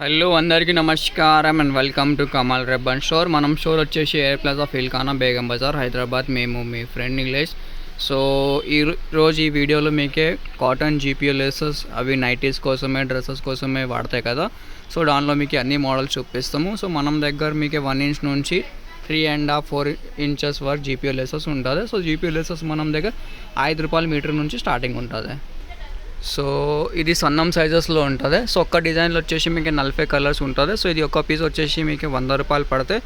Hello అందరికీ నమస్కారం and welcome to Kamal ribbon store. మనం స్టోర్ వచ్చేసి ఎయిర్ ప్లాజా ఫిల్ఖానా బేగం బజార్ హైదరాబాద్. మేము మీ ఫ్రెండ్ ఇంగ్లీష్. సో ఈరోజు ఈ వీడియోలో మీకే కాటన్ జీపీఓ లేసెస్ అవి నైటీస్ కోసమే డ్రెస్సెస్ కోసమే వాడతాయి కదా. సో దానిలో మీకు అన్ని మోడల్స్ చూపిస్తాము. సో మనం దగ్గర మీకు 1 ఇంచ్ నుంచి 3.5 4 ఇంచెస్ వరకు జీపీఓ లేసెస్ ఉంటుంది. సో జీపీఓ లేసెస్ మనం దగ్గర ₹5 మీటర్ నుంచి స్టార్టింగ్ ఉంటుంది. సో ఇది సన్నం సైజెస్లో ఉంటుంది. సో ఒక్క డిజైన్లో వచ్చేసి మీకు 40 కలర్స్ ఉంటుంది. సో ఇది ఒక పీస్ వచ్చేసి మీకు ₹100 పడితే,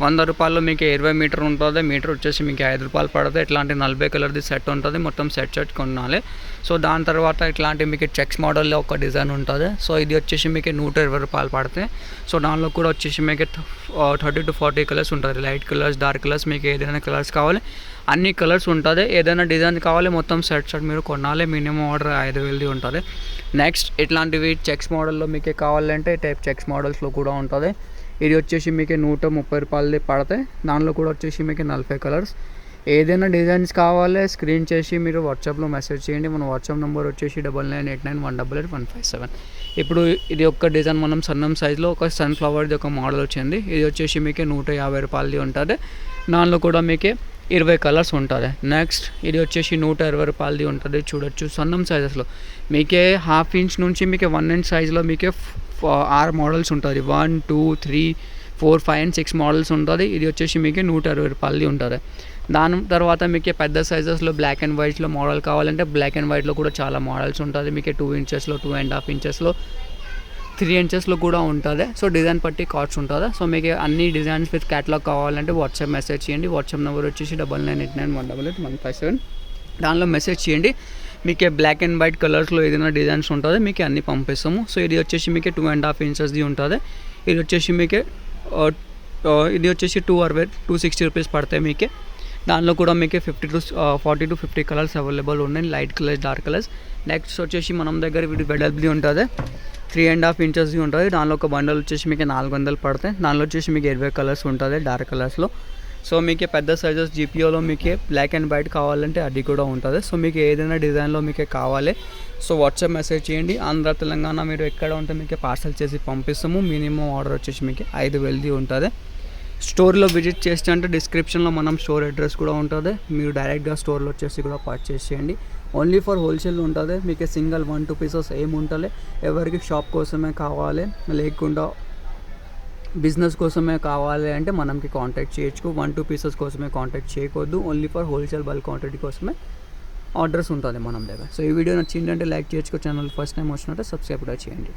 ₹100లో మీకు 20 మీటర్ ఉంటుంది. మీటర్ వచ్చేసి మీకు ₹5 పడితే. ఇట్లాంటి 40 కలర్ది సెట్ ఉంటుంది. మొత్తం సెట్ కొనాలి. సో దాని తర్వాత ఇట్లాంటి మీకు చెక్స్ మోడల్లో ఒక డిజైన్ ఉంటుంది. సో ఇది వచ్చేసి మీకు ₹120 పడితే. సో దానిలో కూడా వచ్చేసి మీకు 30 to 40 కలర్స్ ఉంటుంది. లైట్ కలర్స్, డార్క్ కలర్స్, మీకు ఏదైనా కలర్స్ కావాలి అన్ని కలర్స్ ఉంటుంది. ఏదైనా డిజైన్ కావాలి మొత్తం సెట్ మీరు కొనాలి. మినిమం ఆర్డర్ 5,000 ఉంటుంది. నెక్స్ట్ ఇట్లాంటివి చెక్స్ మోడల్లో మీకు కావాలంటే టైప్ చెక్స్ మోడల్స్లో కూడా ఉంటుంది. ఇది వచ్చేసి మీకు ₹130 పడితే. దానిలో కూడా వచ్చేసి మీకు 40 కలర్స్. ఏదైనా డిజైన్స్ కావాలి స్క్రీన్ చేసి మీరు వాట్సాప్లో మెసేజ్ చేయండి. మన వాట్సాప్ నెంబర్ వచ్చేసి 9989188157. ఇప్పుడు ఇది ఒక్క డిజైన్ మనం సన్నం సైజులో ఒక సన్ఫ్లవర్ది ఒక మోడల్ వచ్చింది. ఇది వచ్చేసి మీకు ₹150 ఉంటుంది. దానిలో కూడా మీకు 20 కలర్స్ ఉంటుంది. నెక్స్ట్ ఇది వచ్చేసి ₹120 ఉంటుంది. చూడొచ్చు సన్నం సైజెస్లో మీకే 1/2 ఇంచ్ నుంచి మీకు 1 ఇంచ్ సైజులో మీకే 6 మోడల్స్ ఉంటుంది. 1 2 3 4 5 and 6 మోడల్స్ ఉంటుంది. ఇది వచ్చేసి మీకు ₹120 ఉంటుంది. దాని తర్వాత మీకు పెద్ద సైజెస్లో బ్లాక్ అండ్ వైట్లో మోడల్ కావాలంటే బ్లాక్ అండ్ వైట్లో కూడా చాలా మోడల్స్ ఉంటుంది. మీకు 2 ఇంచెస్లో 2.5 ఇంచెస్లో 3 ఇంచెస్లో కూడా ఉంటుంది. సో డిజైన్ బట్టి కాస్ట్ ఉంటుంది. సో మీకు అన్ని డిజైన్స్ విత్ క్యాటలాగ్ కావాలంటే వాట్సాప్ మెసేజ్ చేయండి. వాట్సాప్ నెంబర్ వచ్చేసి 9989188157. దానిలో మెసేజ్ చేయండి. మీకు బ్లాక్ అండ్ వైట్ కలర్స్లో ఏదైనా డిజైన్స్ ఉంటుంది మీకు అన్నీ పంపిస్తాము. సో ఇది వచ్చేసి మీకు 2.5 ఇంచెస్ది ఉంటుంది. ఇది వచ్చేసి మీకు ఇది వచ్చేసి ₹260 పడతాయి మీకు. దానిలో కూడా మీకు 40 to 50 కలర్స్ అవైలబుల్ ఉన్నాయి. Light colours, dark colours. Next వచ్చేసి మనం దగ్గర వీడి వెడల్పుది ఉంటుంది. 3.5 ఇంచెస్ది ఉంటుంది. దానిలో ఒక బండల్ వచ్చేసి మీకు $400 పడతాయి. దానిలో వచ్చేసి మీకు 20 కలర్స్ ఉంటుంది డార్క్ కలర్స్లో. సో మీకు పెద్ద సైజెస్ జీపీఓలో మీకు బ్లాక్ అండ్ వైట్ కావాలంటే అది కూడా ఉంటుంది. సో మీకు ఏదైనా డిజైన్లో మీకు కావాలి సో వాట్సాప్ మెసేజ్ చేయండి. ఆంధ్ర తెలంగాణ మీరు ఎక్కడ ఉంటే మీకు పార్సల్ చేసి పంపిస్తాము. మినిమం ఆర్డర్ వచ్చేసి మీకు 5,000 ఉంటుంది. స్టోర్లో విజిట్ చేస్తే అంటే డిస్క్రిప్షన్లో మనం స్టోర్ అడ్రస్ కూడా ఉంటుంది. మీరు డైరెక్ట్గా స్టోర్లో వచ్చేసి కూడా పర్చేస్ చేయండి. ఓన్లీ ఫర్ హోల్సేల్ ఉంటుంది. మీకు సింగిల్ 1-2 పీసెస్ ఏమి ఉంటుంది. ఎవరికి షాప్ కోసమే కావాలి లేకుండా బిజినెస్ కోసమే కావాలి అంటే మనకి కాంటాక్ట్ చేయొచ్చు. 1-2 పీసెస్ కోసమే కాంటాక్ట్ చేయకూడదు. Only for wholesale bulk quantity కోసమే ఆర్డర్స్ ఉంటుంది మనం దగ్గర. సో ఈ వీడియో నచ్చిందంటే లైక్ చేయొచ్చు. ఛానల్ ఫస్ట్ టైం వచ్చినట్టే సబ్స్క్రైబ్ కూడా చేయండి.